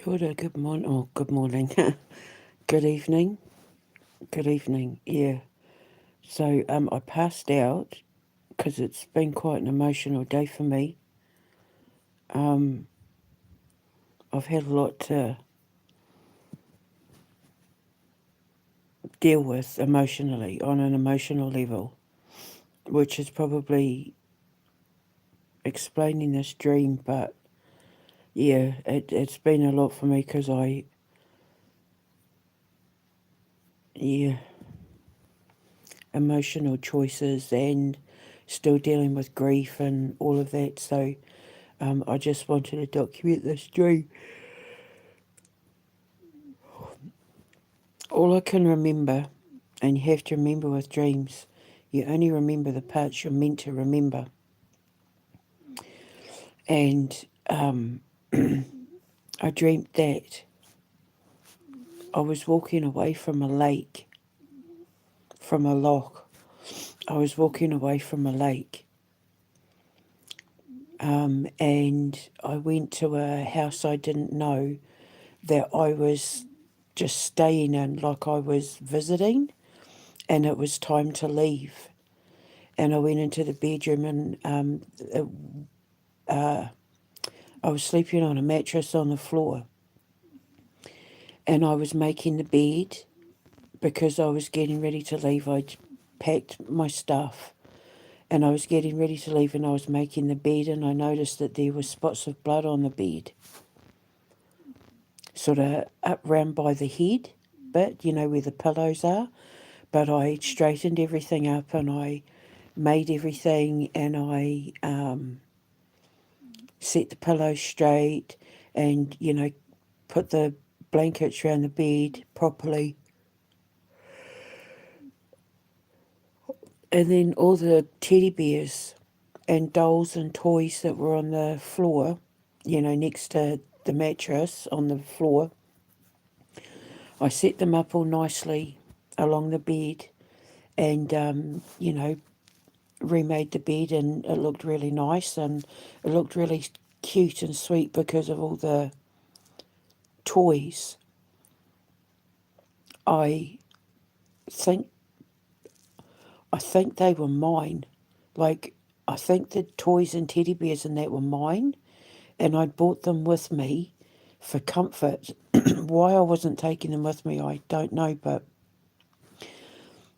Kia ora, good morning, good morning, good evening, yeah. So, I passed out because it's been quite an emotional day for me. Um, I've had a lot to deal with emotionally, on an emotional level, which is probably explaining this dream, but yeah, it's been a lot for me because yeah, emotional choices and still dealing with grief and all of that. So, I just wanted to document this dream. All I can remember, and you have to remember with dreams, you only remember the parts you're meant to remember. And I dreamt that I was walking away from a lake, from a loch. I was walking away from a lake. And I went to a house I didn't know that I was just staying in, like I was visiting, and it was time to leave. And I went into the bedroom, and I was sleeping on a mattress on the floor, and I was making the bed because I was getting ready to leave. I'd packed my stuff and I was getting ready to leave, and I was making the bed, and I noticed that there were spots of blood on the bed, sort of up round by the head bit, where the pillows are. But I straightened everything up, and I made everything, and I set the pillows straight, and put the blankets around the bed properly. And then all the teddy bears and dolls and toys that were on the floor, next to the mattress on the floor, I set them up all nicely along the bed, and, remade the bed, and it looked really nice, and it looked really cute and sweet because of all the toys. I think I think they were mine. Like, I think the toys and teddy bears and that were mine, and I'd brought them with me for comfort. Why I wasn't taking them with me, I don't know, but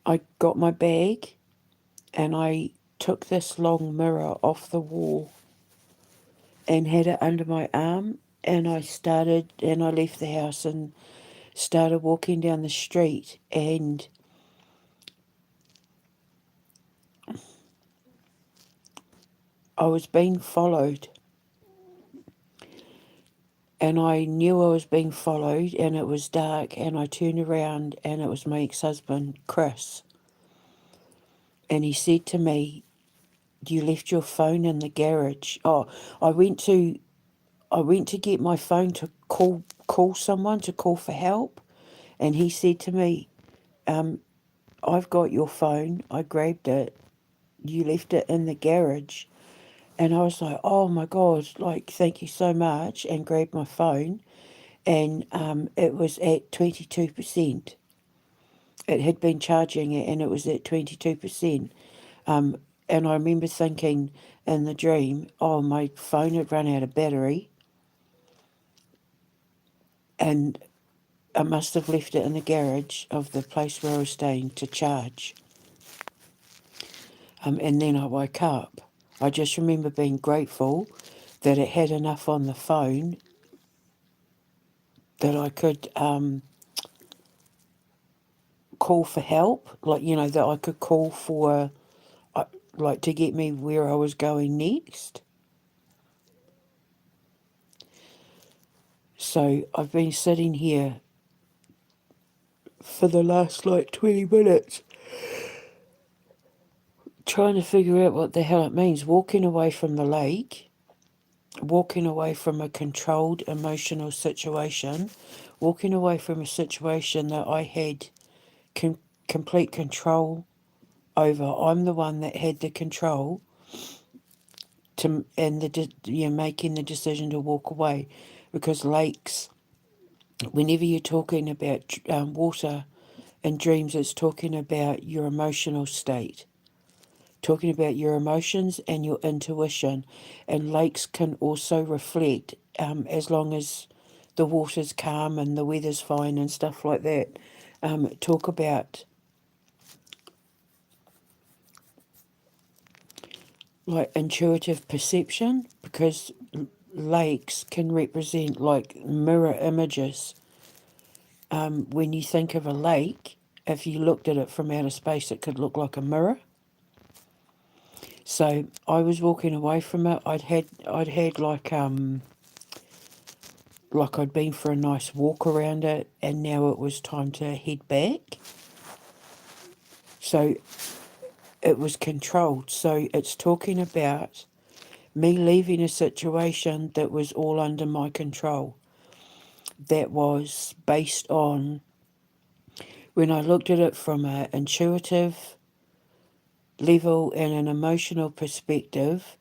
I got my bag and I took this long mirror off the wall and had it under my arm, and I left the house and started walking down the street, and I was being followed, and I knew I was being followed, and it was dark, and I turned around, and it was my ex-husband, Chris, and he said to me, "You left your phone in the garage." Oh, I went to I went to get my phone to call someone, to call for help, and he said to me, "I've got your phone. I grabbed it. You left it in the garage." And I was like, "Oh my God, like, thank you so much," and grabbed my phone, and it was at 22%. It had been charging it, and it was at 22%. And I remember thinking in the dream, oh, my phone had run out of battery, and I must have left it in the garage of the place where I was staying to charge. And then I woke up. I just remember being grateful that it had enough on the phone that I could call for help, like, that I could call for, like, to get me where I was going next. So I've been sitting here for the last, like, 20 minutes trying to figure out what the hell it means. Walking away from the lake, walking away from a controlled emotional situation, walking away from a situation that I had complete control over. I'm the one that had the control to, and making the decision to walk away, because lakes whenever you're talking about water in dreams, it's talking about your emotional state, talking about your emotions and your intuition. And lakes can also reflect, as long as the water's calm and the weather's fine and stuff like that, talk about like intuitive perception, because lakes can represent like mirror images. When you think of a lake, if you looked at it from outer space, it could look like a mirror. So I was walking away from it. I'd had like I'd been for a nice walk around it, and now it was time to head back. So it was controlled. So it's talking about me leaving a situation that was all under my control, that was based on, when I looked at it from an intuitive level and an emotional perspective,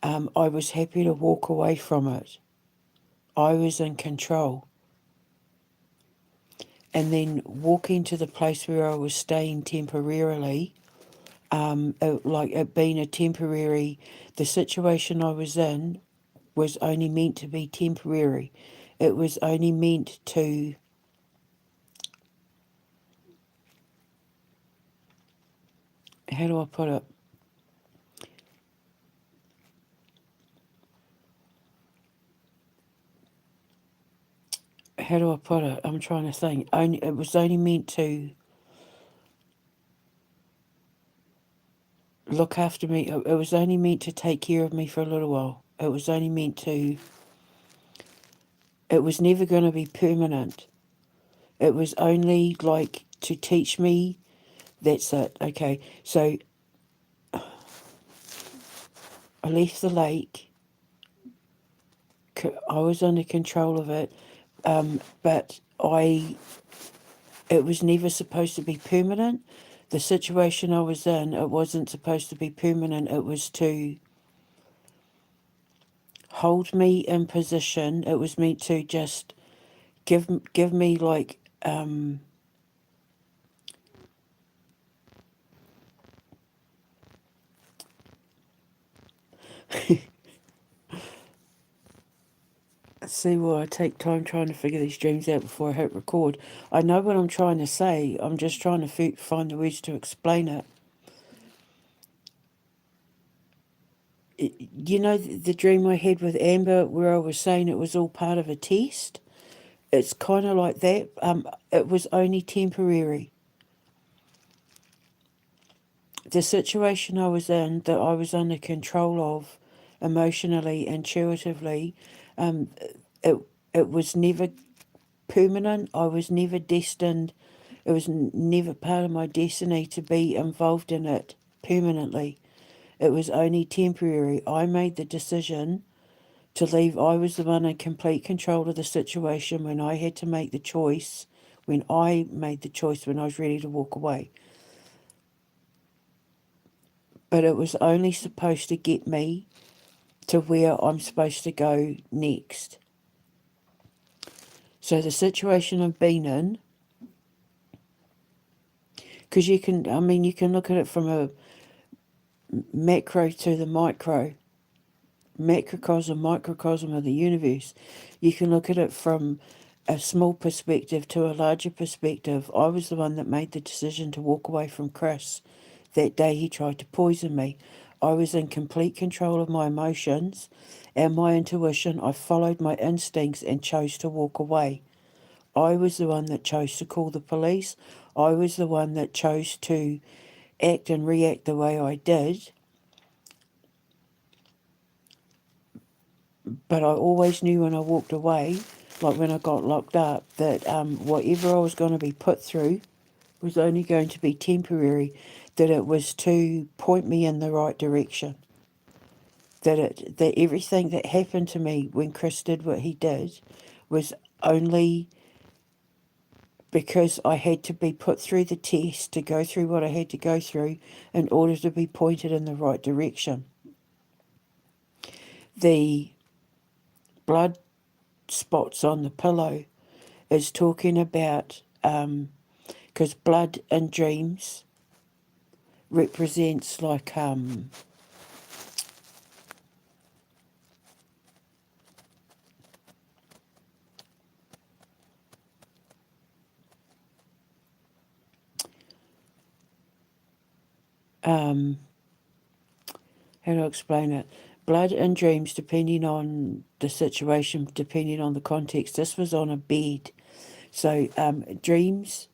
I was happy to walk away from it. I was in control. And then walking to the place where I was staying temporarily, like it being a temporary, the situation I was in was only meant to be temporary. It was only meant to, how do I put it? How do I put it? I'm trying to think. It was only meant to look after me. It was only meant to take care of me for a little while. It was only meant to, it was never going to be permanent. It was only like to teach me. That's it. Okay. So I left the lake. I was under control of it. But it was never supposed to be permanent. The situation I was in, it wasn't supposed to be permanent. It was to hold me in position. It was meant to just give me like, see why I take time trying to figure these dreams out before I hit record. I know what I'm trying to say. I'm just trying to find the words to explain it. You know the dream I had with Amber where I was saying it was all part of a test? It's kind of like that. It was only temporary. The situation I was in, that I was under control of, emotionally, intuitively, um, it it was never permanent. I was never destined. It was never part of my destiny to be involved in it permanently. It was only temporary. I made the decision to leave. I was the one in complete control of the situation when I had to make the choice, when I made the choice, when I was ready to walk away. But it was only supposed to get me to where I'm supposed to go next. So the situation I've been in, because you can look at it from a macro to the micro, macrocosm, microcosm of the universe. You can look at it from a small perspective to a larger perspective. I was the one that made the decision to walk away from Chris that day he tried to poison me. I was in complete control of my emotions and my intuition. I followed my instincts and chose to walk away. I was the one that chose to call the police. I was the one that chose to act and react the way I did. But I always knew when I walked away, like when I got locked up, that whatever I was going to be put through was only going to be temporary, that it was to point me in the right direction. That everything that happened to me when Chris did what he did was only because I had to be put through the test to go through what I had to go through in order to be pointed in the right direction. The blood spots on the pillow, is talking about, because blood in dreams represents like, how do I explain it? Blood in dreams, depending on the situation, depending on the context. This was on a bed. So dreams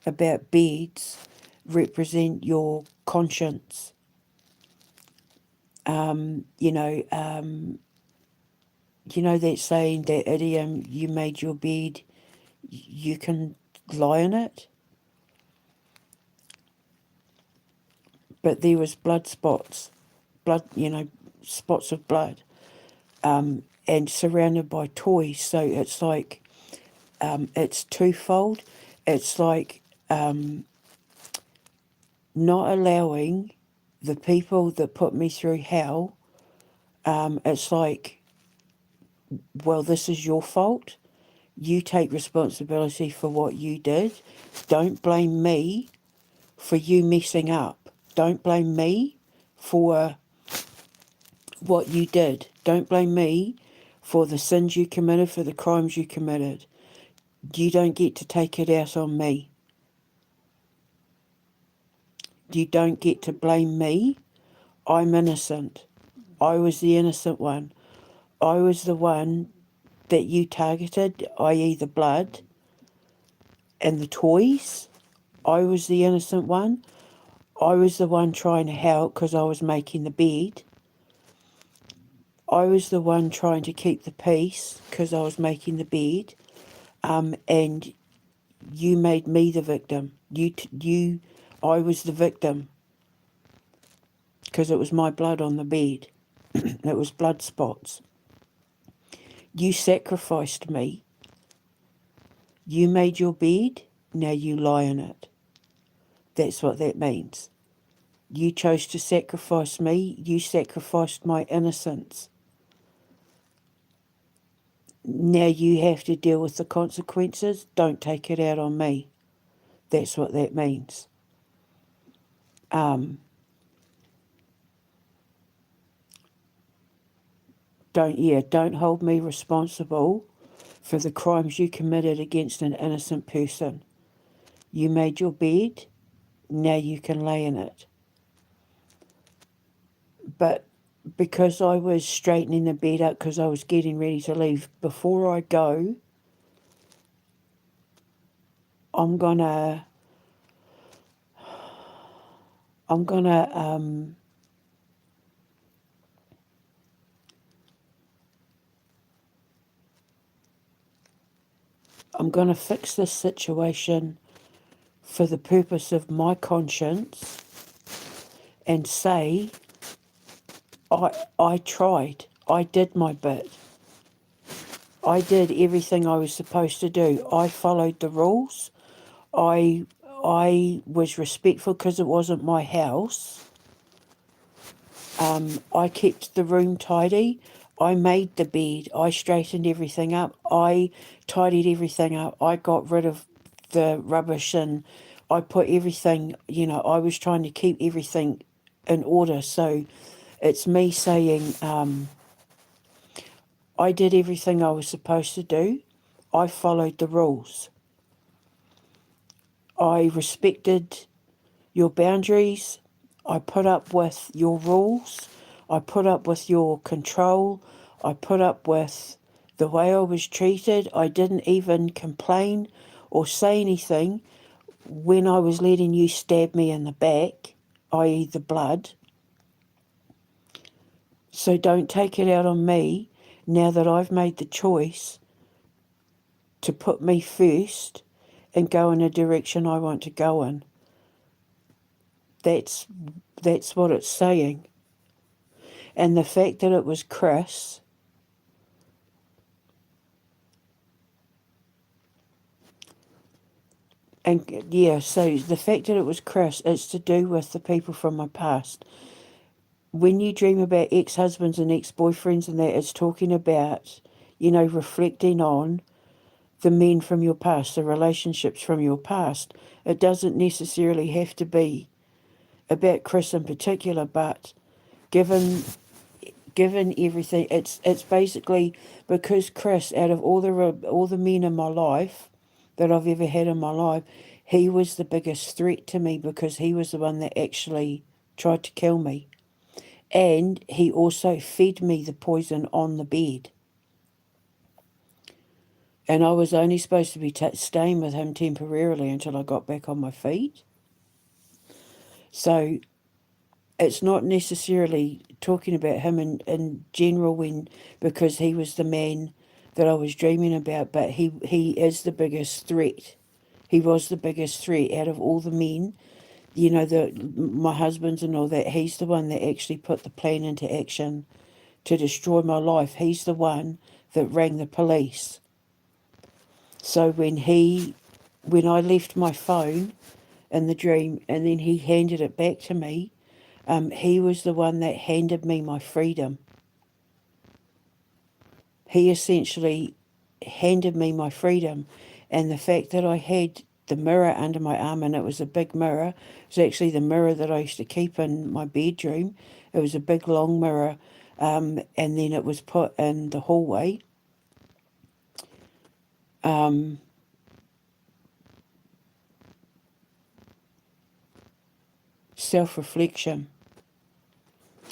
about beds represent your conscience. You know, that saying, that idiom, you made your bed, you can lie in it. But there was blood spots, spots of blood, and surrounded by toys. So it's like, it's twofold. It's like not allowing the people that put me through hell. It's like, well, this is your fault. You take responsibility for what you did. Don't blame me for you messing up. Don't blame me for what you did. Don't blame me for the sins you committed, for the crimes you committed. You don't get to take it out on me. You don't get to blame me. I'm innocent. I was the innocent one. I was the one that you targeted, i.e. the blood and the toys. I was the innocent one. I was the one trying to help because I was making the bed. I was the one trying to keep the peace because I was making the bed. And you made me the victim. I was the victim because it was my blood on the bed. It was blood spots. You sacrificed me. You made your bed, now you lie in it. That's what that means. You chose to sacrifice me. You sacrificed my innocence. Now you have to deal with the consequences. Don't take it out on me. That's what that means. Don't hold me responsible for the crimes you committed against an innocent person. You made your bed, now you can lay in it. But because I was straightening the bed up because I was getting ready to leave, before I go, I'm gonna fix this situation for the purpose of my conscience and say, I tried. I did my bit. I did everything I was supposed to do. I followed the rules. I was respectful because it wasn't my house. I kept the room tidy. I made the bed. I straightened everything up. I tidied everything up. I got rid of the rubbish and I put everything, I was trying to keep everything in order. So it's me saying, I did everything I was supposed to do. I followed the rules. I respected your boundaries. I put up with your rules. I put up with your control. I put up with the way I was treated. I didn't even complain or say anything when I was letting you stab me in the back, i.e. the blood. So don't take it out on me now that I've made the choice to put me first and go in a direction I want to go in. That's what it's saying. And the fact that it was Chris, and so the fact that it was Chris, it's to do with the people from my past. When you dream about ex-husbands and ex-boyfriends and that, it's talking about, reflecting on the men from your past, the relationships from your past. It doesn't necessarily have to be about Chris in particular, but given everything, it's basically because Chris, out of all the men in my life that I've ever had in my life, he was the biggest threat to me because he was the one that actually tried to kill me. And he also fed me the poison on the bed. And I was only supposed to be staying with him temporarily until I got back on my feet. So it's not necessarily talking about him in general because he was the man that I was dreaming about, but he is the biggest threat. He was the biggest threat out of all the men, my husbands and all that. He's the one that actually put the plan into action to destroy my life. He's the one that rang the police. So when I left my phone in the dream and then he handed it back to me, he was the one that handed me my freedom. He essentially handed me my freedom. And the fact that I had the mirror under my arm, and it was a big mirror, it was actually the mirror that I used to keep in my bedroom. It was a big long mirror, and then it was put in the hallway. Self-reflection,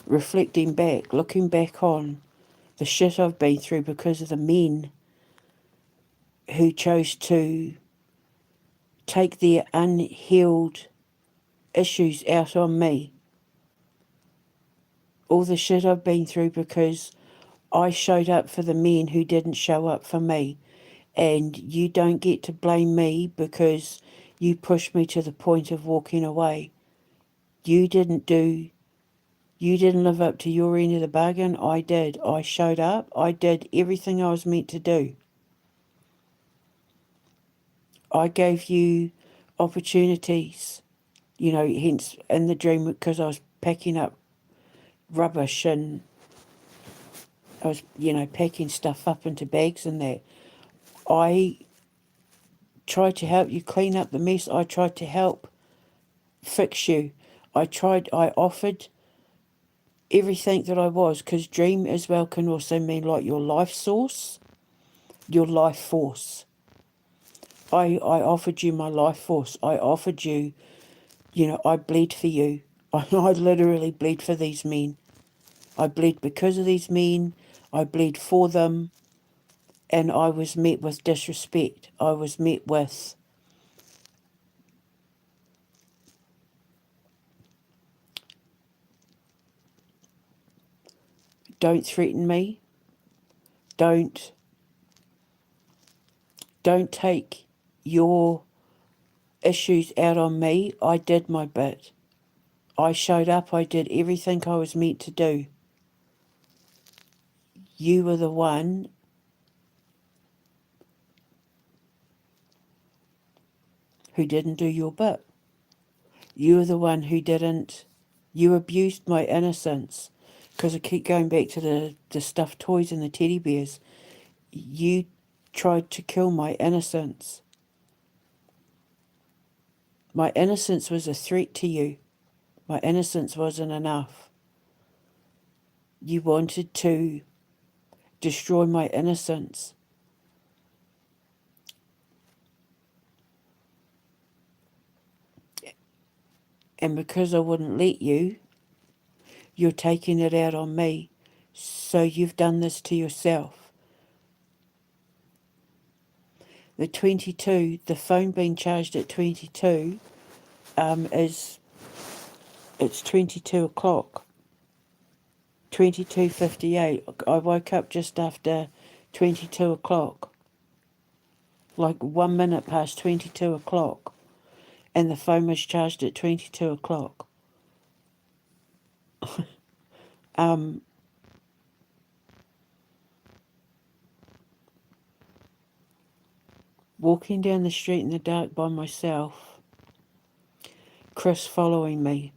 reflecting back, looking back on the shit I've been through because of the men who chose to take their unhealed issues out on me. All the shit I've been through because I showed up for the men who didn't show up for me. And you don't get to blame me because you pushed me to the point of walking away. You didn't live up to your end of the bargain. I did. I showed up. I did everything I was meant to do. I gave you opportunities, hence in the dream because I was packing up rubbish and I was, packing stuff up into bags and that. I tried to help you clean up the mess. I tried to help fix you. I offered everything that I was, because dream as well can also mean like your life source, your life force. I offered you my life force. I offered you, I bled for you. I literally bled for these men. I bled because of these men. I bled for them. And I was met with disrespect. I was met with don't threaten me. Don't take your issues out on me. I did my bit. I showed up. I did everything I was meant to do. You were the one who didn't do your bit. You were the one who didn't. You abused my innocence. Because I keep going back to the stuffed toys and the teddy bears. You tried to kill my innocence. My innocence was a threat to you. My innocence wasn't enough. You wanted to destroy my innocence. And because I wouldn't let you, you're taking it out on me. So you've done this to yourself. The 22, the phone being charged at 22, it's 22 o'clock. 22:58. I woke up just after 22 o'clock. Like 1 minute past 22 o'clock. And the phone was charged at 22 o'clock. Walking down the street in the dark by myself. Chris following me.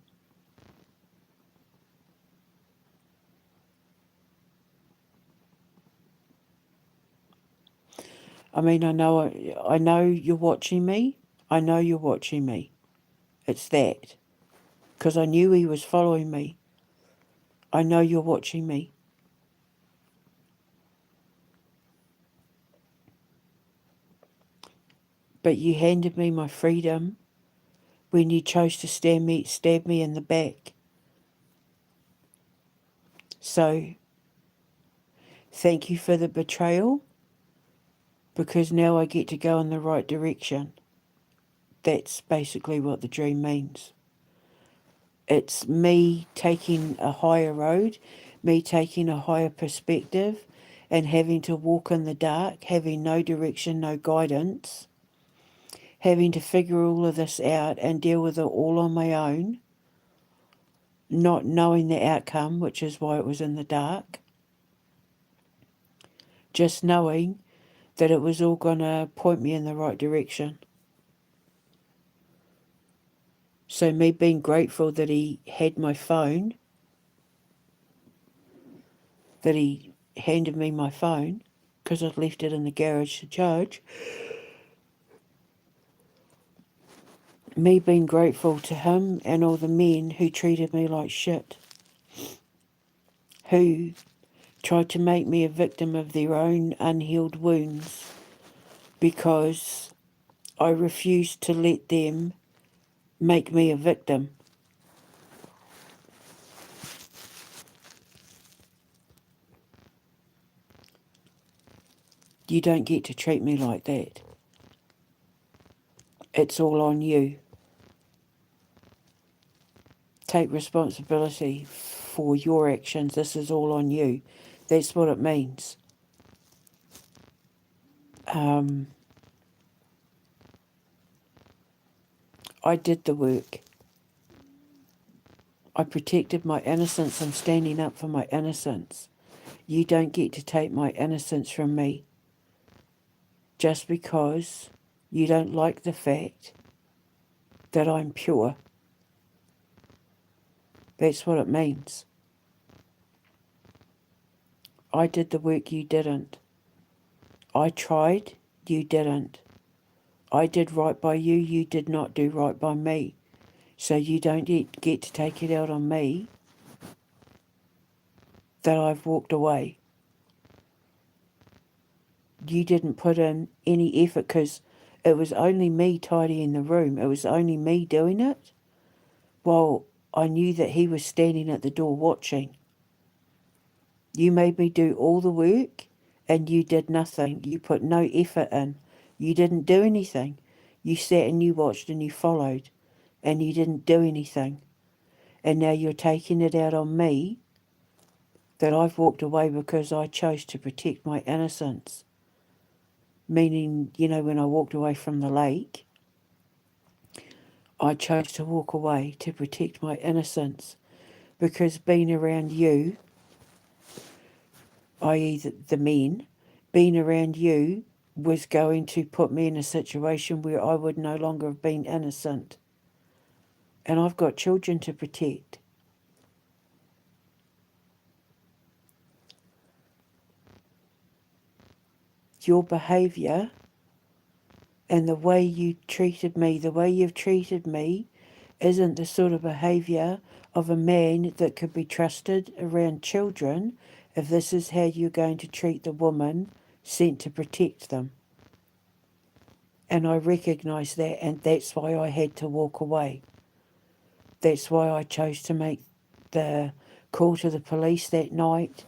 I mean, I know you're watching me. I know you're watching me. It's that. Because I knew he was following me. I know you're watching me. But you handed me my freedom when you chose to stab me in the back. So, thank you for the betrayal, because now I get to go in the right direction. That's basically what the dream means. It's me taking a higher road, me taking a higher perspective, and having to walk in the dark, having no direction, no guidance, having to figure all of this out and deal with it all on my own, not knowing the outcome, which is why it was in the dark, just knowing that it was all going to point me in the right direction. So me being grateful that he had my phone, that he handed me my phone, because I'd left it in the garage to charge, me being grateful to him and all the men who treated me like shit, who tried to make me a victim of their own unhealed wounds because I refused to let them make me a victim. You don't get to treat me like that. It's all on you. Take responsibility for your actions. This is all on you. That's what it means. I did the work. I protected my innocence. I'm standing up for my innocence. You don't get to take my innocence from me just because you don't like the fact that I'm pure. That's what it means. I did the work, you didn't. I tried, you didn't. I did right by you, you did not do right by me. So you don't get to take it out on me that I've walked away. You didn't put in any effort because it was only me tidying the room. It was only me doing it. Well, I knew that he was standing at the door watching. You made me do all the work and you did nothing. You put no effort in. You didn't do anything. You sat and you watched and you followed and you didn't do anything. And now you're taking it out on me that I've walked away because I chose to protect my innocence. Meaning, when I walked away from the lake, I chose to walk away to protect my innocence because being around you, i.e. the men, being around you was going to put me in a situation where I would no longer have been innocent. And I've got children to protect. Your behaviour and the way you treated me, the way you've treated me, isn't the sort of behaviour of a man that could be trusted around children if this is how you're going to treat the woman sent to protect them. And I recognise that, and that's why I had to walk away. That's why I chose to make the call to the police that night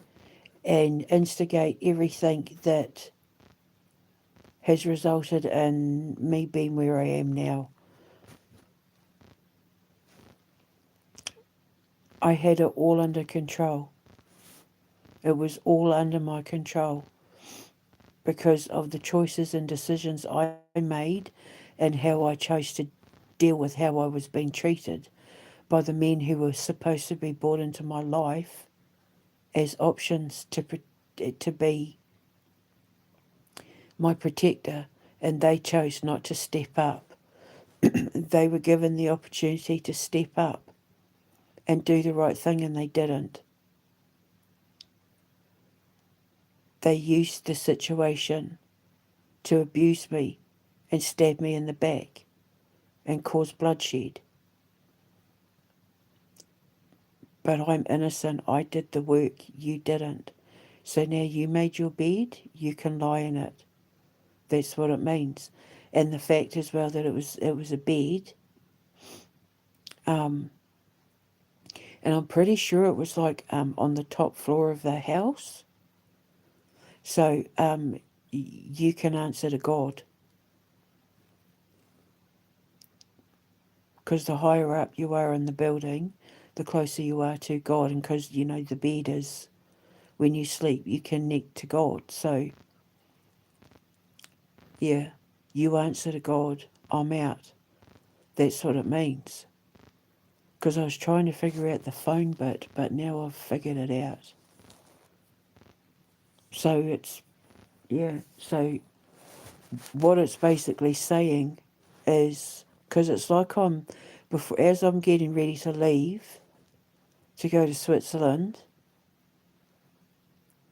and instigate everything that has resulted in me being where I am now. I had it all under control. It was all under my control because of the choices and decisions I made and how I chose to deal with how I was being treated by the men who were supposed to be brought into my life as options to be my protector, and they chose not to step up. They were given the opportunity to step up and do the right thing, and they didn't. They used the situation to abuse me and stab me in the back and cause bloodshed. But I'm innocent. I did the work. You didn't. So now you made your bed. You can lie in it. That's what it means. And the fact as well that it was a bed. And I'm pretty sure it was like on the top floor of the house. So you can answer to God. Because the higher up you are in the building, the closer you are to God. And because, you know, the bed is, when you sleep, you connect to God. So, yeah, you answer to God, I'm out. That's what it means. Because I was trying to figure out the phone bit, but now I've figured it out. So it's, yeah, so what it's basically saying is, because it's like as I'm getting ready to leave to go to Switzerland,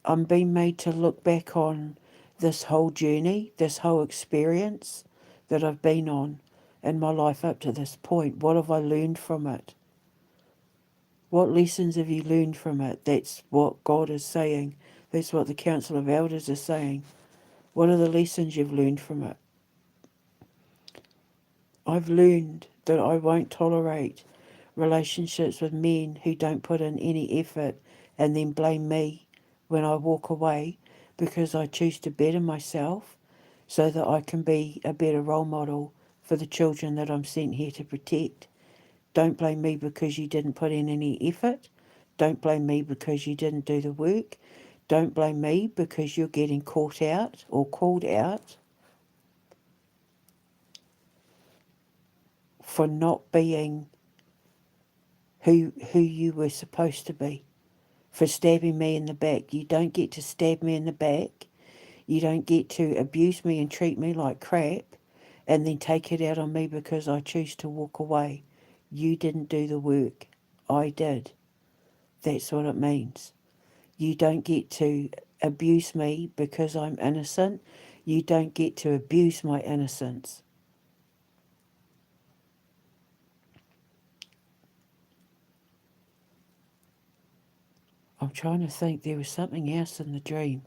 I'm being made to look back on this whole journey, this whole experience that I've been on in my life up to this point. What have I learned from it? What lessons have you learned from it? That's what God is saying. That's what the Council of Elders is saying. What are the lessons you've learned from it? I've learned that I won't tolerate relationships with men who don't put in any effort and then blame me when I walk away because I choose to better myself so that I can be a better role model for the children that I'm sent here to protect. Don't blame me because you didn't put in any effort. Don't blame me because you didn't do the work. Don't blame me because you're getting caught out or called out for not being who you were supposed to be, for stabbing me in the back. You don't get to stab me in the back. You don't get to abuse me and treat me like crap and then take it out on me because I choose to walk away. You didn't do the work. I did. That's what it means. You don't get to abuse me because I'm innocent. You don't get to abuse my innocence. I'm trying to think. There was something else in the dream.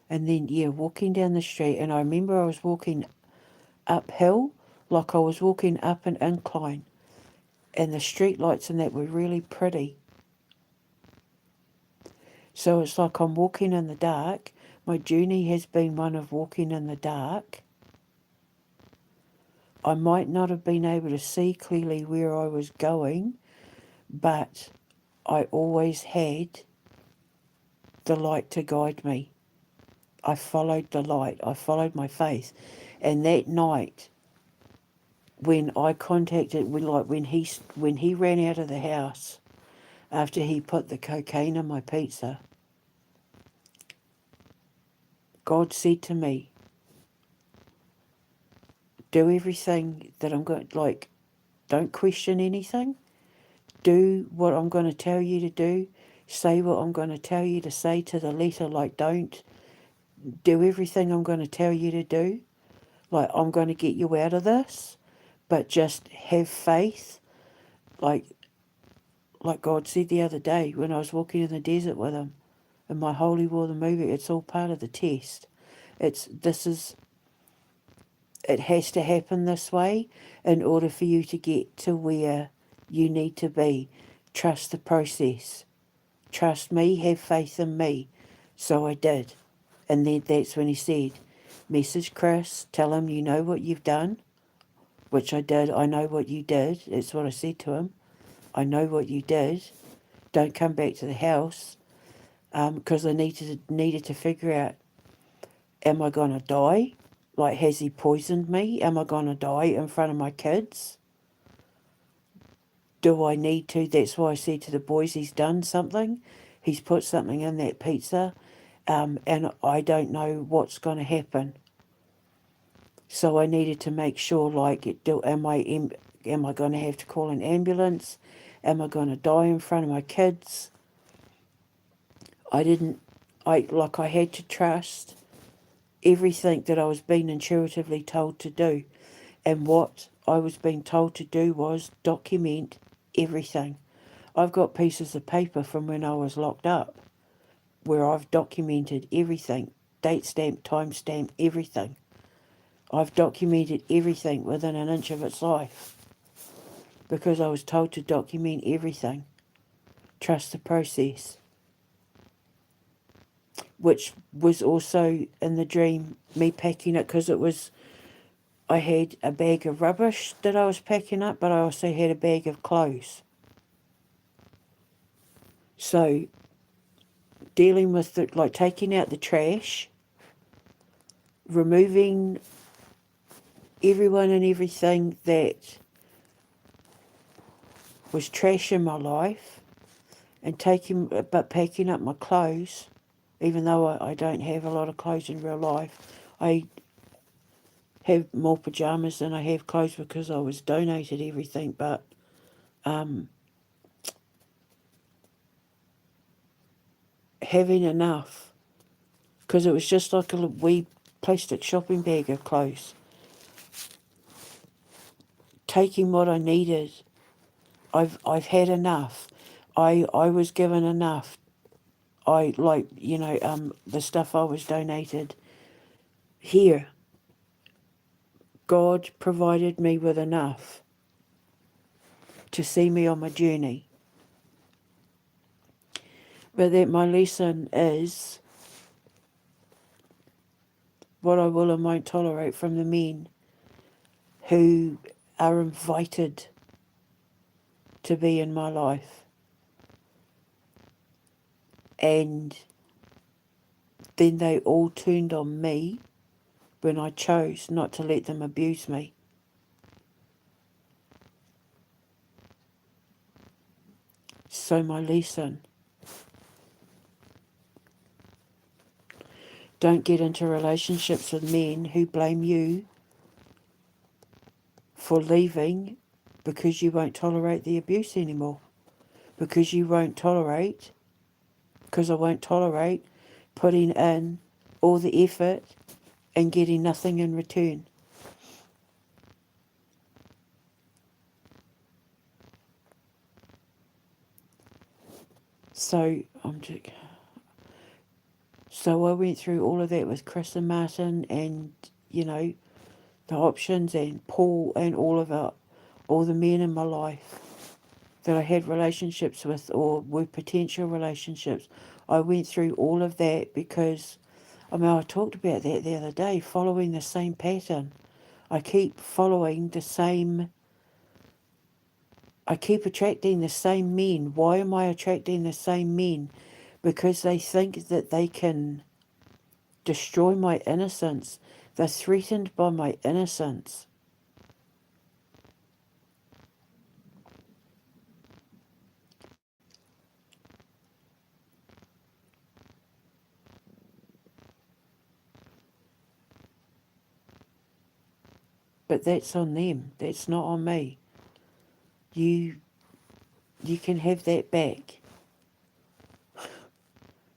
And then, yeah, walking down the street, and I remember I was walking uphill, like I was walking up an incline, and the street lights and that were really pretty. So it's like I'm walking in the dark. My journey has been one of walking in the dark. I might not have been able to see clearly where I was going, but I always had the light to guide me. I followed the light. I followed my faith. And that night, when I contacted, when he ran out of the house after he put the cocaine in my pizza, God said to me, do everything that I'm going, like, don't question anything. Do what I'm going to tell you to do. Say what I'm going to tell you to say to the letter. Like, don't do everything I'm going to tell you to do. Like, I'm going to get you out of this, but just have faith. Like God said the other day when I was walking in the desert with him in my Holy War the movie, it's all part of the test. It has to happen this way in order for you to get to where you need to be. Trust the process. Trust me, have faith in me. So I did. And then that's when he said, message Chris, tell him you know what you've done, which I did. I know what you did. That's what I said to him. I know what you did. Don't come back to the house because I needed to figure out, am I going to die? Like, has he poisoned me? Am I going to die in front of my kids? Do I need to? That's why I said to the boys, he's done something. He's put something in that pizza, and I don't know what's going to happen. So I needed to make sure, like, am I going to have to call an ambulance? Am I going to die in front of my kids? I had to trust everything that I was being intuitively told to do. And what I was being told to do was document everything. I've got pieces of paper from when I was locked up where I've documented everything, date stamp, time stamp, everything. I've documented everything within an inch of its life because I was told to document everything. Trust the process. Which was also in the dream, me packing it, because I had a bag of rubbish that I was packing up, but I also had a bag of clothes. So dealing with taking out the trash, removing everyone and everything that was trash in my life, and packing up my clothes, even though I don't have a lot of clothes in real life. I have more pajamas than I have clothes because I was donated everything, but having enough, because it was just like a wee plastic shopping bag of clothes. Taking what I needed. I've had enough. I was given enough. The stuff I was donated. Here, God provided me with enough to see me on my journey. But that my lesson is what I will and won't tolerate from the men who are invited to be in my life. And then they all turned on me when I chose not to let them abuse me. So my lesson: don't get into relationships with men who blame you for leaving because you won't tolerate the abuse anymore. Because I won't tolerate putting in all the effort and getting nothing in return. So I went through all of that with Chris and Martin, and the options, and Paul, and all the men in my life that I had relationships with or were potential relationships. I went through all of that because, I talked about that the other day, following the same pattern. I keep attracting the same men. Why am I attracting the same men? Because they think that they can destroy my innocence. They're threatened by my innocence. But that's on them. That's not on me. You can have that back.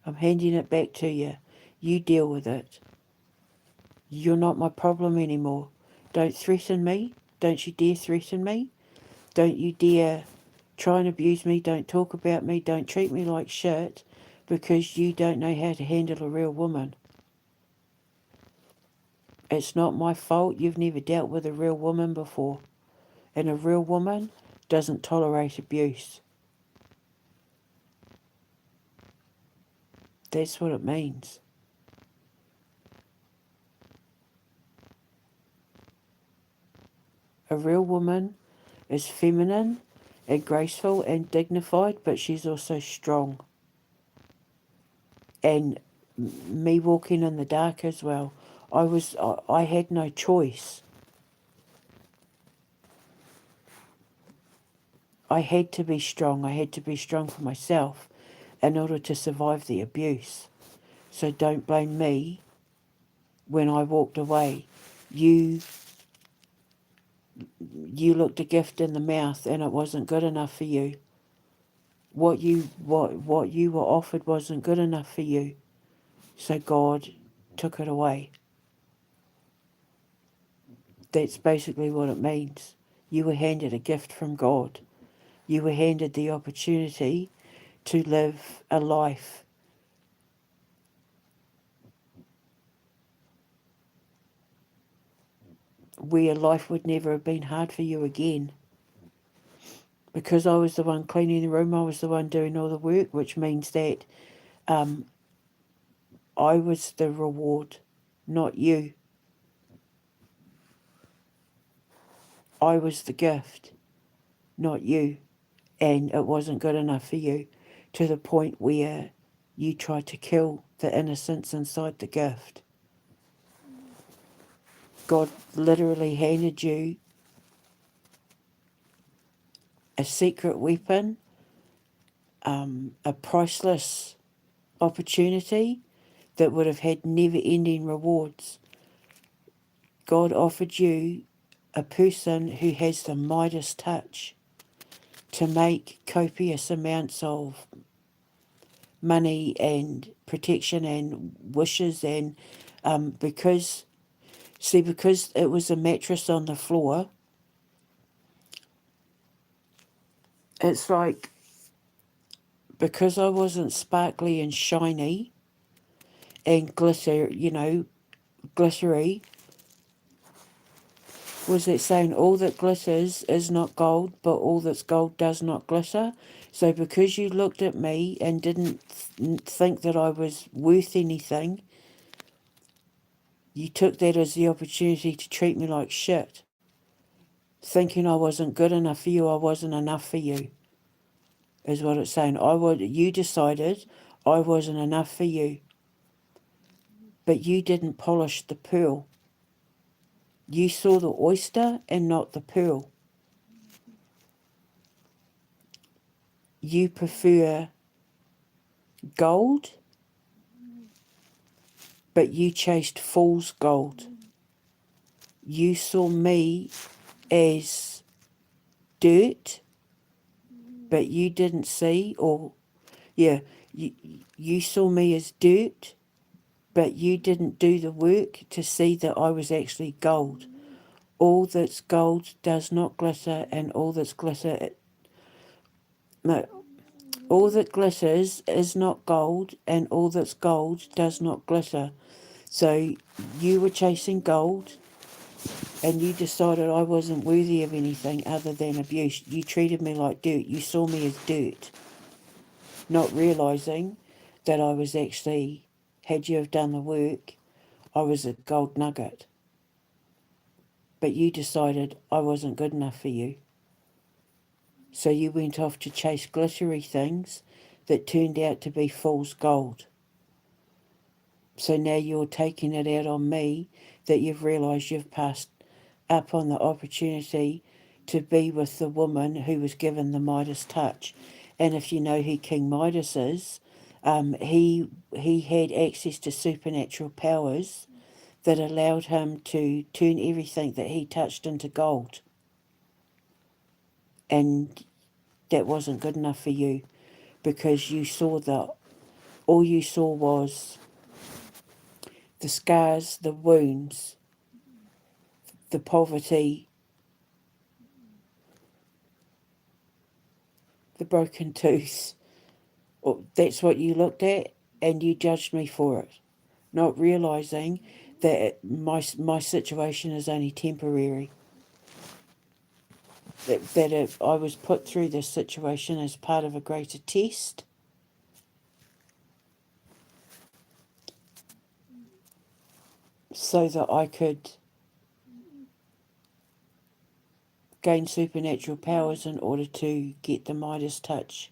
I'm handing it back to you. You deal with it. You're not my problem anymore. Don't threaten me. Don't you dare threaten me. Don't you dare try and abuse me. Don't talk about me. Don't treat me like shit because you don't know how to handle a real woman. It's not my fault you've never dealt with a real woman before. And a real woman doesn't tolerate abuse. That's what it means. A real woman is feminine and graceful and dignified, but she's also strong. And me walking in the dark as well, I had no choice. I had to be strong. I had to be strong for myself in order to survive the abuse. So don't blame me when I walked away. You looked a gift in the mouth and it wasn't good enough for you. What you were offered wasn't good enough for you. So God took it away. That's basically what it means. You were handed a gift from God. You were handed the opportunity to live a life where life would never have been hard for you again. Because I was the one cleaning the room, I was the one doing all the work, which means that I was the reward, not you. I was the gift, not you. And it wasn't good enough for you, to the point where you tried to kill the innocence inside the gift. God literally handed you a secret weapon, a priceless opportunity that would have had never-ending rewards. God offered you a person who has the Midas touch to make copious amounts of money and protection and wishes, and because it was a mattress on the floor, it's like, because I wasn't sparkly and shiny and glittery, was it saying all that glitters is not gold, but all that's gold does not glitter? So because you looked at me and didn't think that I was worth anything, you took that as the opportunity to treat me like shit, thinking I wasn't good enough for you, I wasn't enough for you, is what it's saying. You decided I wasn't enough for you, but you didn't polish the pearl. You saw the oyster and not the pearl. You prefer gold, but you chased fool's gold. You saw me as dirt, but you didn't see, you saw me as dirt, but you didn't do the work to see that I was actually gold. All that's gold does not glitter, and all that glitters is not gold, and all that's gold does not glitter. So you were chasing gold, and you decided I wasn't worthy of anything other than abuse. You treated me like dirt. You saw me as dirt, not realising that I was actually, had you have done the work, I was a gold nugget. But you decided I wasn't good enough for you. So you went off to chase glittery things that turned out to be fool's gold. So now you're taking it out on me that you've realised you've passed up on the opportunity to be with the woman who was given the Midas touch. And if you know who King Midas is, he had access to supernatural powers that allowed him to turn everything that he touched into gold. And that wasn't good enough for you, because you saw all you saw was the scars, the wounds, the poverty, the broken tooth. That's what you looked at, and you judged me for it, not realising that my situation is only temporary. I was put through this situation as part of a greater test. So that I could gain supernatural powers in order to get the Midas touch.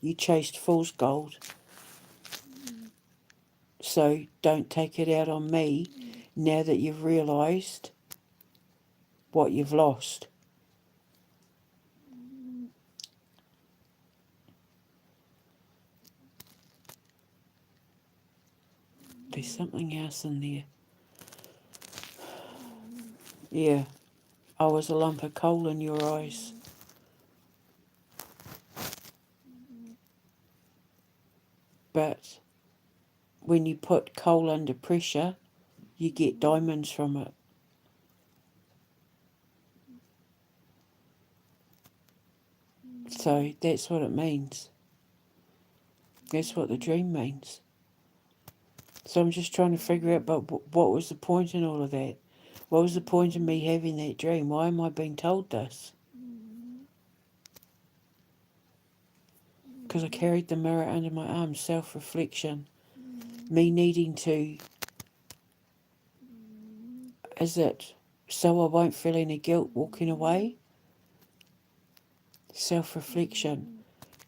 You chased fool's gold. So don't take it out on me now that you've realised what you've lost. There's something else in there. Yeah, I was a lump of coal in your eyes. But when you put coal under pressure, you get diamonds from it. So that's what it means. That's what the dream means. So I'm just trying to figure out, but what was the point in all of that? What was the point in me having that dream? Why am I being told this? Because I carried the mirror under my arm, self-reflection. Me needing to, is it so I won't feel any guilt walking away? Self-reflection.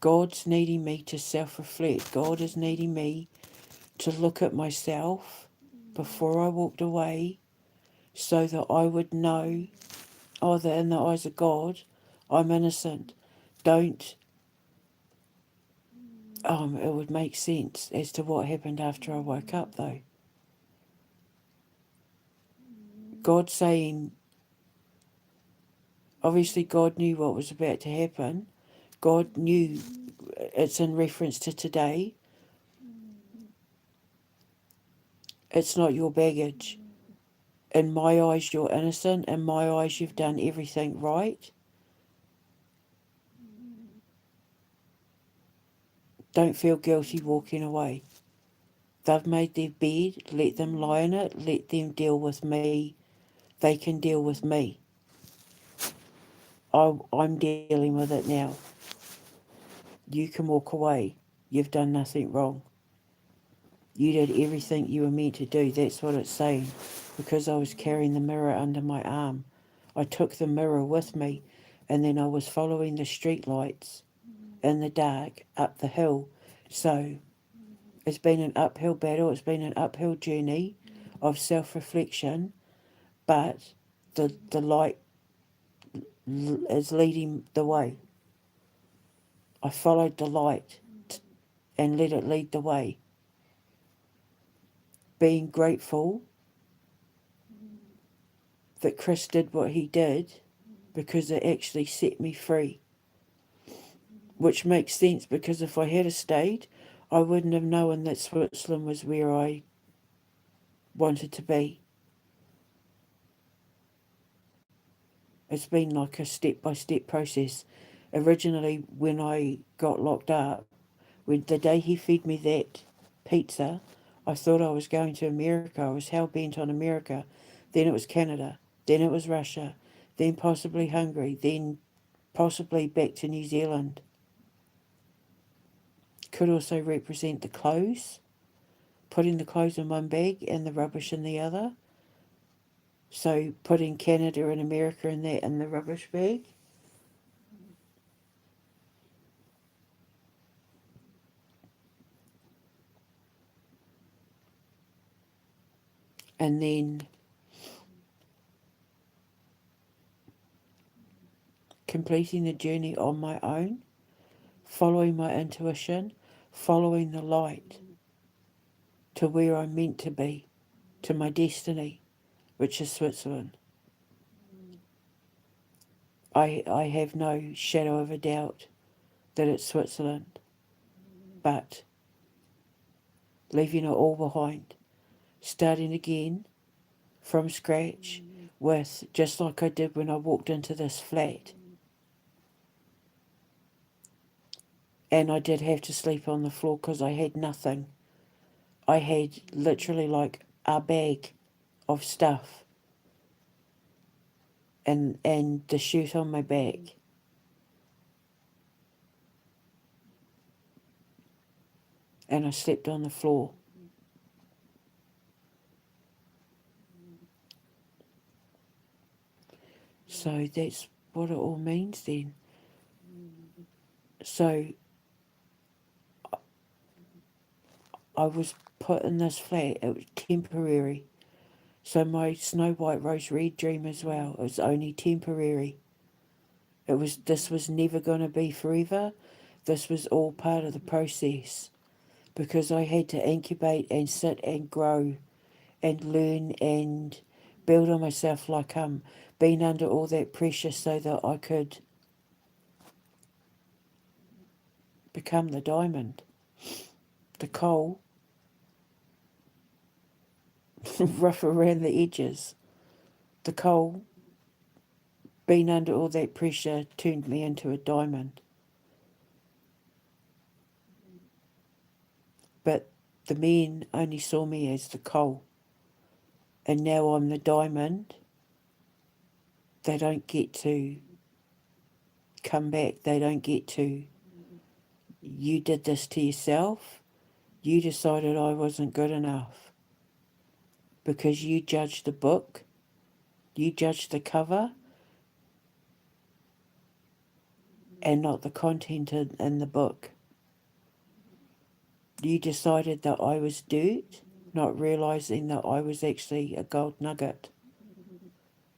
God's needing me to self-reflect. God is needing me to look at myself before I walked away so that I would know, oh, that in the eyes of God, I'm innocent. Don't, it would make sense as to what happened after I woke up though. God saying, obviously God knew what was about to happen. God knew, it's in reference to today. It's not your baggage. In my eyes, you're innocent. In my eyes, you've done everything right. Don't feel guilty walking away. They've made their bed, let them lie in it, let them deal with me. They can deal with me. I'm dealing with it now. You can walk away. You've done nothing wrong. You did everything you were meant to do. That's what it's saying. Because I was carrying the mirror under my arm. I took the mirror with me and then I was following the street lights in the dark up the hill. So it's been an uphill battle. It's been an uphill journey of self-reflection, but the light is leading the way. I followed the light and let it lead the way. Being grateful that Chris did what he did because it actually set me free. Which makes sense because if I had stayed, I wouldn't have known that Switzerland was where I wanted to be. It's been like a step-by-step process. Originally, when I got locked up, when the day he fed me that pizza, I thought I was going to America. I was hell-bent on America. Then it was Canada. Then it was Russia. Then possibly Hungary. Then possibly back to New Zealand. Could also represent the clothes. Putting the clothes in one bag and the rubbish in the other. So putting Canada and America in that in the rubbish bag. And then completing the journey on my own, following my intuition, following the light to where I'm meant to be, to my destiny, which is Switzerland. I have no shadow of a doubt that it's Switzerland, but leaving it all behind, starting again from scratch with, just like I did when I walked into this flat. And I did have to sleep on the floor because I had nothing. I had literally like a bag of stuff and the shirt on my back. And I slept on the floor. So that's what it all means then. So I was put in this flat. It was temporary. So my Snow White Rose Red dream as well, it was only temporary. This was never going to be forever. This was all part of the process because I had to incubate and sit and grow and learn and build on myself like being under all that pressure so that I could become the diamond. The coal rough around the edges. The coal, being under all that pressure, turned me into a diamond. But the men only saw me as the coal. And now I'm the diamond. They don't get to come back. They don't get to, you did this to yourself. You decided I wasn't good enough. Because you judged the book. You judged the cover. And not the content in the book. You decided that I was dirt, not realising that I was actually a gold nugget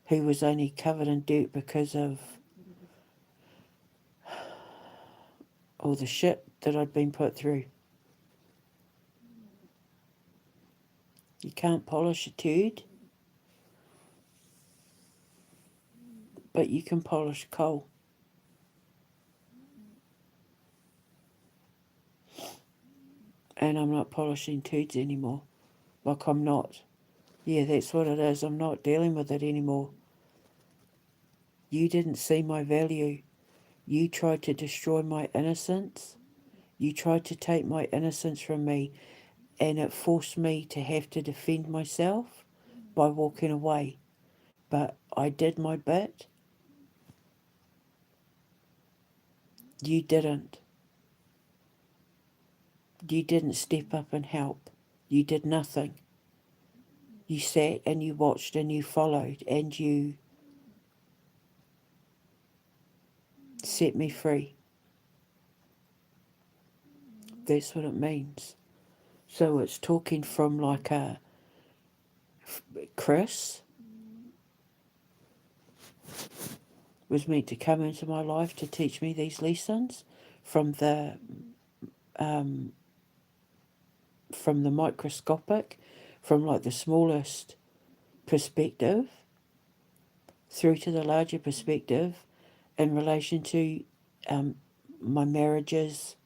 who was only covered in dirt because of all the shit that I'd been put through. You can't polish a turd, but you can polish coal. And I'm not polishing turds anymore. Like I'm not. Yeah, that's what it is. I'm not dealing with it anymore. You didn't see my value. You tried to destroy my innocence. You tried to take my innocence from me, and it forced me to have to defend myself by walking away. But I did my bit. You didn't. You didn't step up and help. You did nothing. You sat and you watched and you followed and you set me free. That's what it means. So it's talking from like a Chris was meant to come into my life to teach me these lessons from the microscopic, from like the smallest perspective through to the larger perspective in relation to my marriages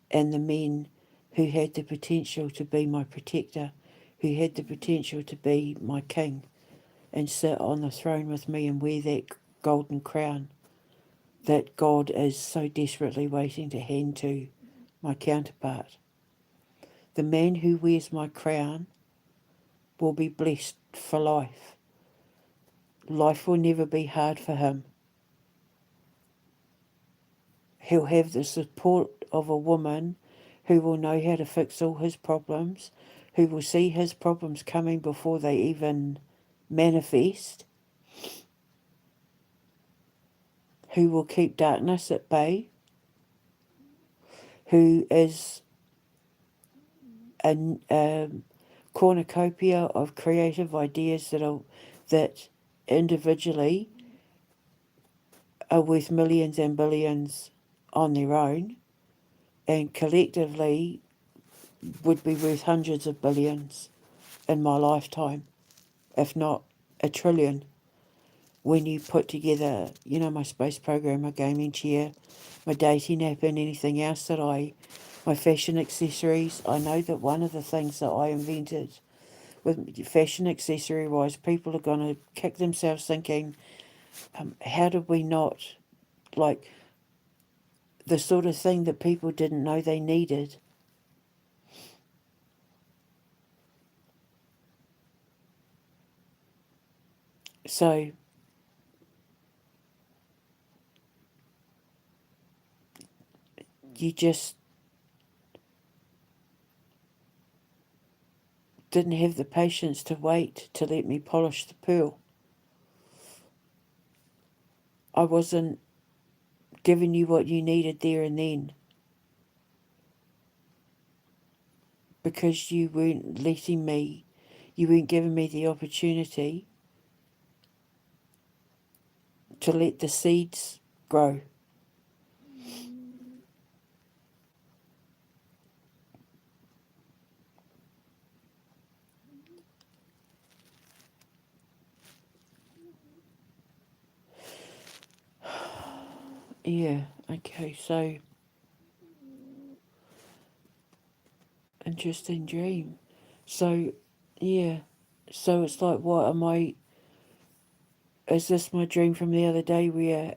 and the men who had the potential to be my protector, who had the potential to be my king and sit on the throne with me and wear that golden crown that God is so desperately waiting to hand to my counterpart. The man who wears my crown will be blessed for life. Life will never be hard for him. He'll have the support of a woman who will know how to fix all his problems, who will see his problems coming before they even manifest, who will keep darkness at bay, who is a cornucopia of creative ideas that individually are worth millions and billions on their own, and collectively would be worth hundreds of billions in my lifetime, if not a trillion. When you put together, my space program, my gaming chair, my dating app, and anything else my fashion accessories, I know that one of the things that I invented with fashion accessory wise, people are going to kick themselves thinking, how did we not, like, the sort of thing that people didn't know they needed. So you just didn't have the patience to wait to let me polish the pearl. I wasn't giving you what you needed there and then because you weren't giving me the opportunity to let the seeds grow. Yeah, okay, so interesting dream. So, yeah, So it's like, what am I? Is this my dream from the other day where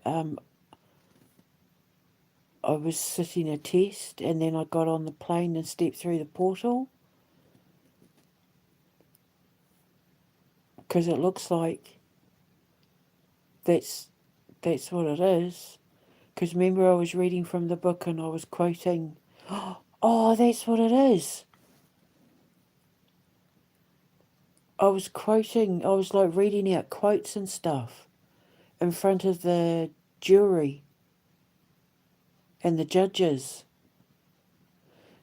I was sitting a test and then I got on the plane and stepped through the portal? Because it looks like that's what it is. Because remember, I was reading from the book and I was quoting. Oh, that's what it is. I was quoting. I was like reading out quotes and stuff in front of the jury and the judges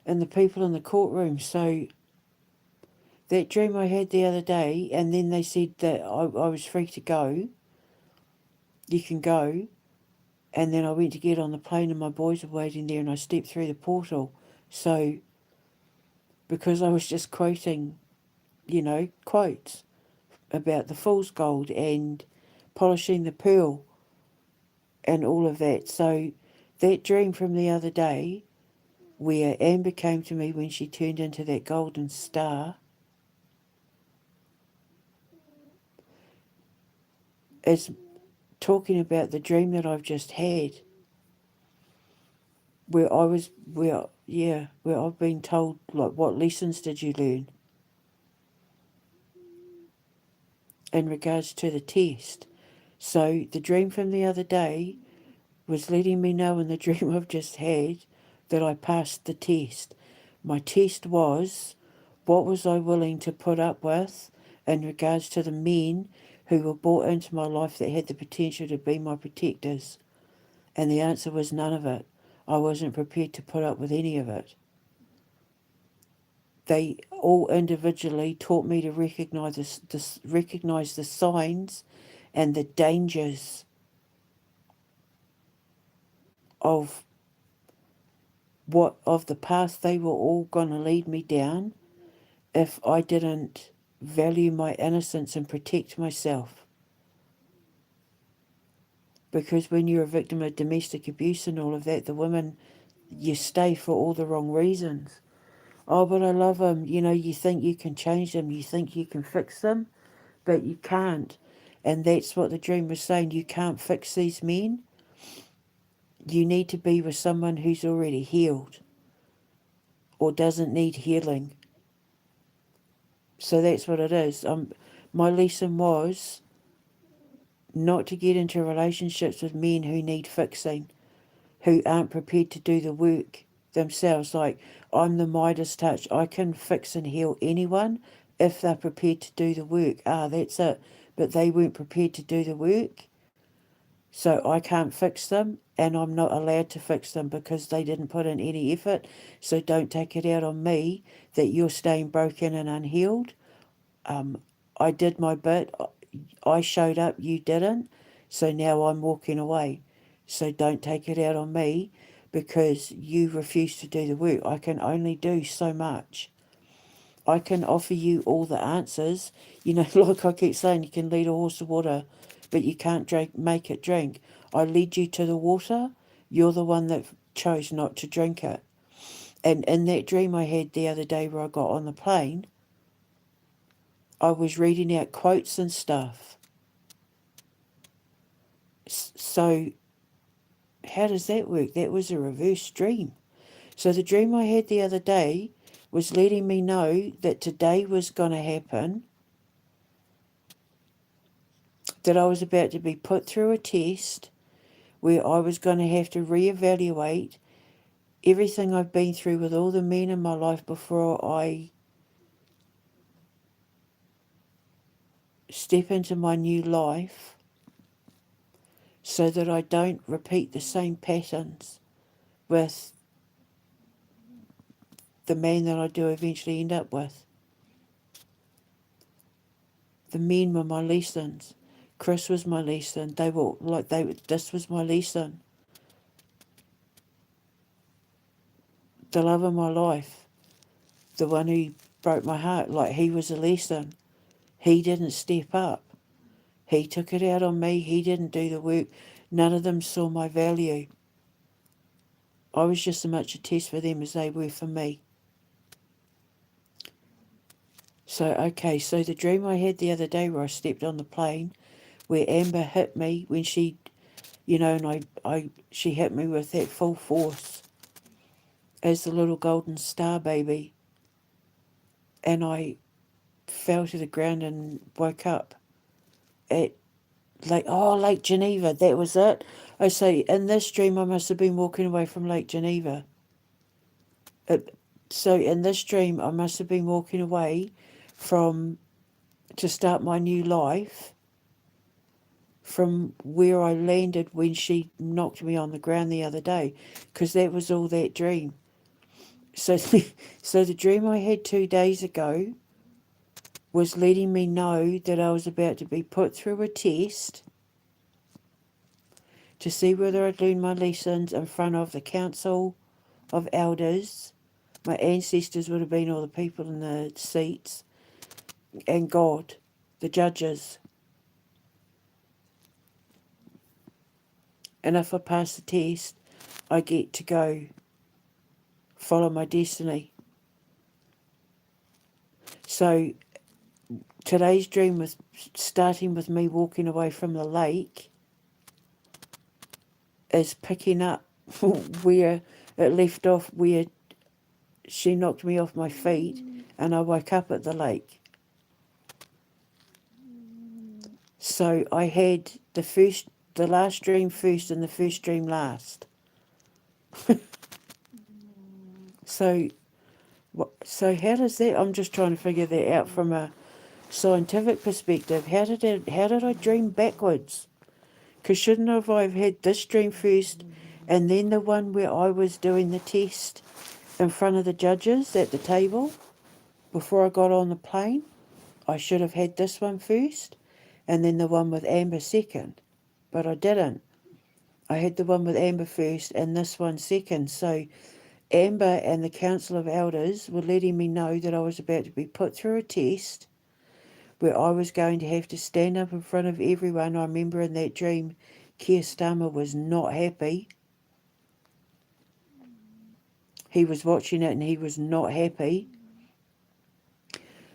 and the people in the courtroom. So that dream I had the other day, and then they said that I was free to go. You can go. And then I went to get on the plane and my boys were waiting there and I stepped through the portal. So, because I was just quoting, quotes about the fool's gold and polishing the pearl and all of that. So, that dream from the other day where Amber came to me when she turned into that golden star is talking about the dream that I've just had where I've been told, like, what lessons did you learn in regards to the test. So the dream from the other day was letting me know in the dream I've just had that I passed the test. My test was, what was I willing to put up with in regards to the men who were brought into my life that had the potential to be my protectors? And the answer was none of it. I wasn't prepared to put up with any of it. They all individually taught me to recognize the signs and the dangers of the path they were all going to lead me down if I didn't value my innocence and protect myself. Because when you're a victim of domestic abuse and all of that, the women, you stay for all the wrong reasons. Oh, but I love them. You think you can change them. You think you can fix them, but you can't. And that's what the dream was saying. You can't fix these men. You need to be with someone who's already healed or doesn't need healing. So that's what it is. My lesson was not to get into relationships with men who need fixing, who aren't prepared to do the work themselves. Like, I'm the Midas touch. I can fix and heal anyone if they're prepared to do the work. That's it. But they weren't prepared to do the work. So I can't fix them and I'm not allowed to fix them because they didn't put in any effort. So don't take it out on me that you're staying broken and unhealed. I did my bit. I showed up, you didn't. So now I'm walking away. So don't take it out on me because you refuse to do the work. I can only do so much. I can offer you all the answers. Like I keep saying, you can lead a horse to water, but you can't make it drink. I lead you to the water. You're the one that chose not to drink it. And in that dream I had the other day where I got on the plane, I was reading out quotes and stuff. So how does that work? That was a reverse dream. So the dream I had the other day was letting me know that today was going to happen, that I was about to be put through a test where I was going to have to reevaluate everything I've been through with all the men in my life before I step into my new life so that I don't repeat the same patterns with the man that I do eventually end up with. The men were my lessons. Chris was my lesson. This was my lesson. The love of my life. The one who broke my heart, he was a lesson. He didn't step up. He took it out on me. He didn't do the work. None of them saw my value. I was just as much a test for them as they were for me. So the dream I had the other day where I stepped on the plane, where Amber hit me when she, and she hit me with that full force as the little golden star baby, and I fell to the ground and woke up at Lake Geneva. That was it. I say in this dream I must have been walking away from Lake Geneva. So in this dream I must have been walking away from to start my new life from where I landed when she knocked me on the ground the other day, because that was all that dream. So, so the dream I had 2 days ago was letting me know that I was about to be put through a test to see whether I'd learned my lessons in front of the council of elders. My ancestors would have been all the people in the seats, and God, the judges. And if I pass the test, I get to go follow my destiny. So today's dream was starting with me walking away from the lake is picking up where it left off, where she knocked me off my feet and I woke up at the lake. So I had the last dream first and the first dream last. So how does that? I'm just trying to figure that out from a scientific perspective. How did I dream backwards? Because shouldn't I have had this dream first and then the one where I was doing the test in front of the judges at the table before I got on the plane? I should have had this one first and then the one with Amber second. But I didn't. I had the one with Amber first and this one second. So Amber and the Council of Elders were letting me know that I was about to be put through a test where I was going to have to stand up in front of everyone. I remember in that dream, Keir Starmer was not happy. He was watching it and he was not happy.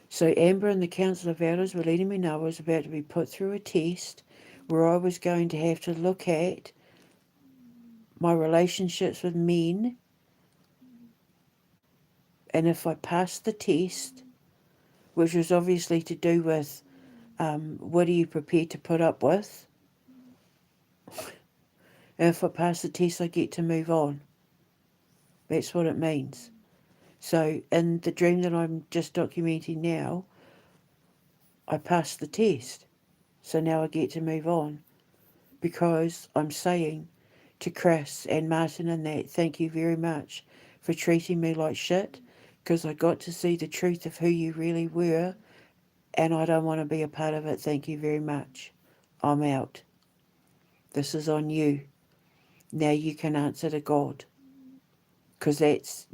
So Amber and the Council of Elders were letting me know I was about to be put through a test where I was going to have to look at my relationships with men, and if I passed the test, which was obviously to do with what are you prepared to put up with, and if I pass the test I get to move on. That's what it means. So in the dream that I'm just documenting now, I passed the test. So now I get to move on, because I'm saying to Chris and Martin and that, thank you very much for treating me like shit, because I got to see the truth of who you really were, and I don't want to be a part of it. Thank you very much. I'm out. This is on you. Now you can answer to God. Because that's,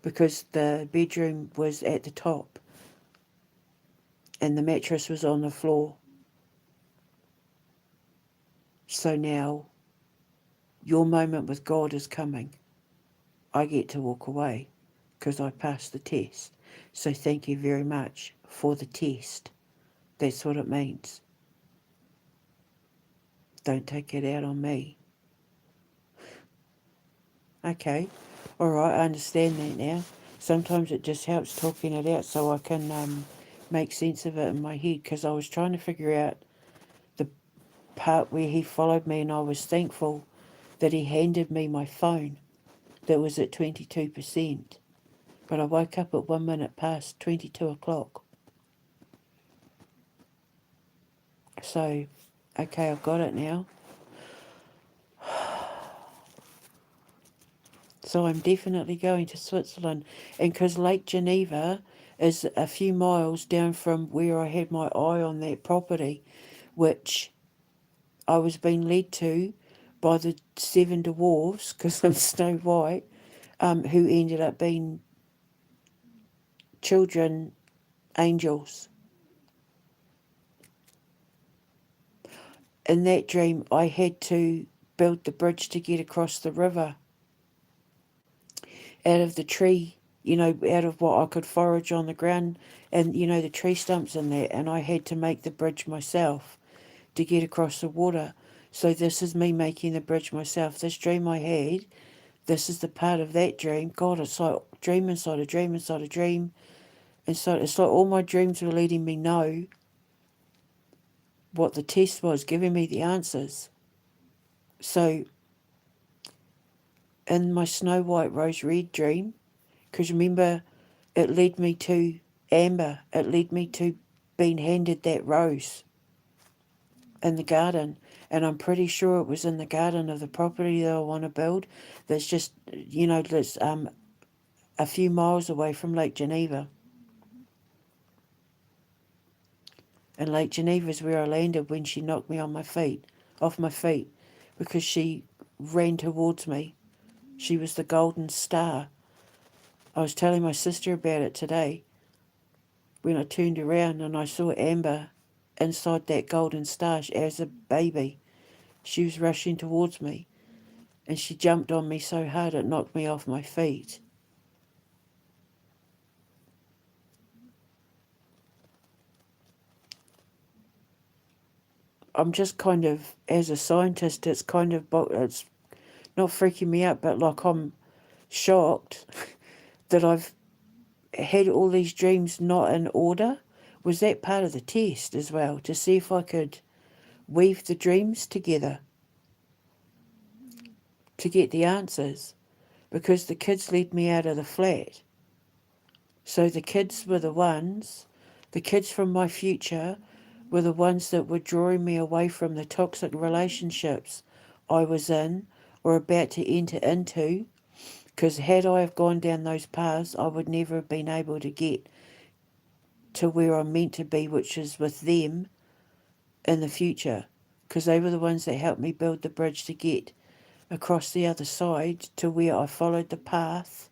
because the bedroom was at the top and the mattress was on the floor. So now your moment with God is coming. I get to walk away because I passed the test. So thank you very much for the test. That's what it means. Don't take it out on me. Okay. All right, I understand that now. Sometimes it just helps talking it out so I can make sense of it in my head, because I was trying to figure out the part where he followed me, and I was thankful that he handed me my phone that was at 22%. But I woke up at 1 minute past 22 o'clock. So, okay, I've got it now. So I'm definitely going to Switzerland. And because Lake Geneva is a few miles down from where I had my eye on that property, which I was being led to by the 7 dwarves, because I'm Snow White, who ended up being children angels. In that dream, I had to build the bridge to get across the river out of the tree you know, out of what I could forage on the ground and, you know, the tree stumps in there. And I had to make the bridge myself to get across the water. So this is me making the bridge myself. This dream I had, this is the part of that dream. God, it's like dream inside a dream inside a dream. And so it's like all my dreams were letting me know what the test was, giving me the answers. So in my Snow White Rose Red dream, because remember, it led me to Amber. It led me to being handed that rose in the garden. And I'm pretty sure it was in the garden of the property that I want to build. That's just, you know, that's a few miles away from Lake Geneva. And Lake Geneva is where I landed when she knocked me on my feet, off my feet, because she ran towards me. She was the golden star. I was telling my sister about it today when I turned around and I saw Amber inside that golden star as a baby. She was rushing towards me and she jumped on me so hard it knocked me off my feet. I'm just kind of, as a scientist, it's not freaking me out, but like I'm shocked that I've had all these dreams not in order. Was that part of the test as well, to see if I could weave the dreams together to get the answers? Because the kids led me out of the flat. So the kids from my future were the ones that were drawing me away from the toxic relationships I was in or about to enter into. Because had I have gone down those paths, I would never have been able to get to where I'm meant to be, which is with them in the future. Because they were the ones that helped me build the bridge to get across the other side to where I followed the path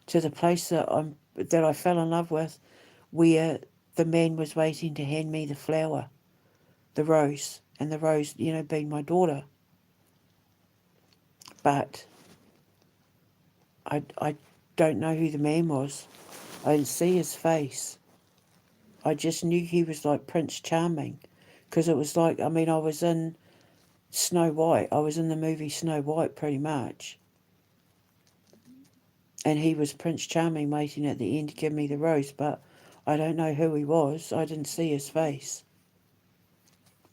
to the place that I fell in love with, where the man was waiting to hand me the flower, the rose, and the rose, you know, being my daughter. But I don't know who the man was. I didn't see his face. I just knew he was like Prince Charming, because it was like, I mean, I was in Snow White. I was in the movie Snow White pretty much. And he was Prince Charming waiting at the end to give me the rose, but I don't know who he was. I didn't see his face.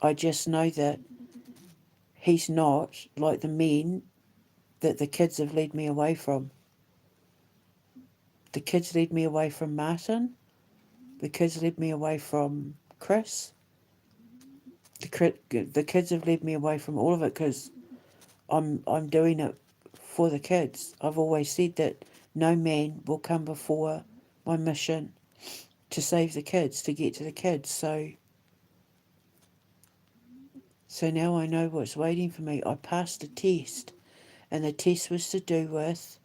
I just know that he's not like the men that the kids have led me away from. The kids led me away from Martin. The kids led me away from Chris. The kids have led me away from all of it because I'm doing it for the kids. I've always said that no man will come before my mission to save the kids, to get to the kids. So now I know what's waiting for me. I passed the test, and the test was to do with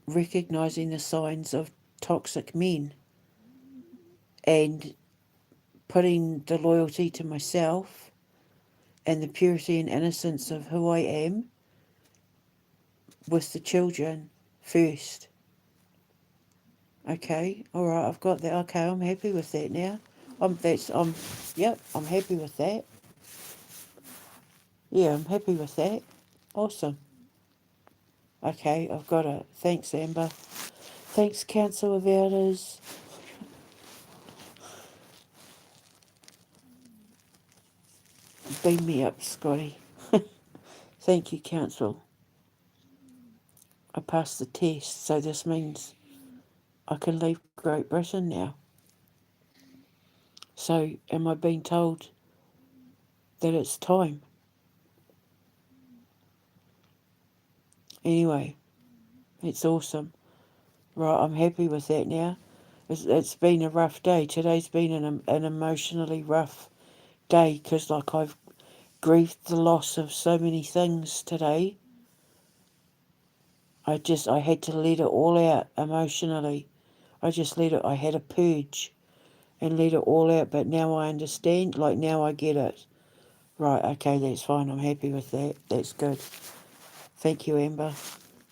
recognizing the signs of toxic men and putting the loyalty to myself and the purity and innocence of who I am with the children first. Okay, all right, I've got that. Okay, I'm happy with that now. Yep, I'm happy with that. Yeah, I'm happy with that. Awesome. Okay, I've got it. Thanks, Amber. Thanks, Council of Elders. Beam me up, Scotty. Thank you, Council. I passed the test, so this means I can leave Great Britain now. So, am I being told that it's time? Anyway, it's awesome. Right, I'm happy with that now. It's been a rough day. Today's been an emotionally rough day because, like, I've grieved the loss of so many things today. I had to let it all out emotionally. I had a purge and let it all out, but now I understand, like now I get it. Right, okay, that's fine, I'm happy with that. That's good. Thank you, Amber.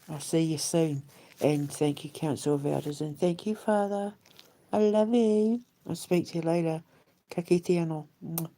I'll see you soon. And thank you, Council of Elders, and thank you, Father. I love you. I'll speak to you later. Ka kite anō. Mwah.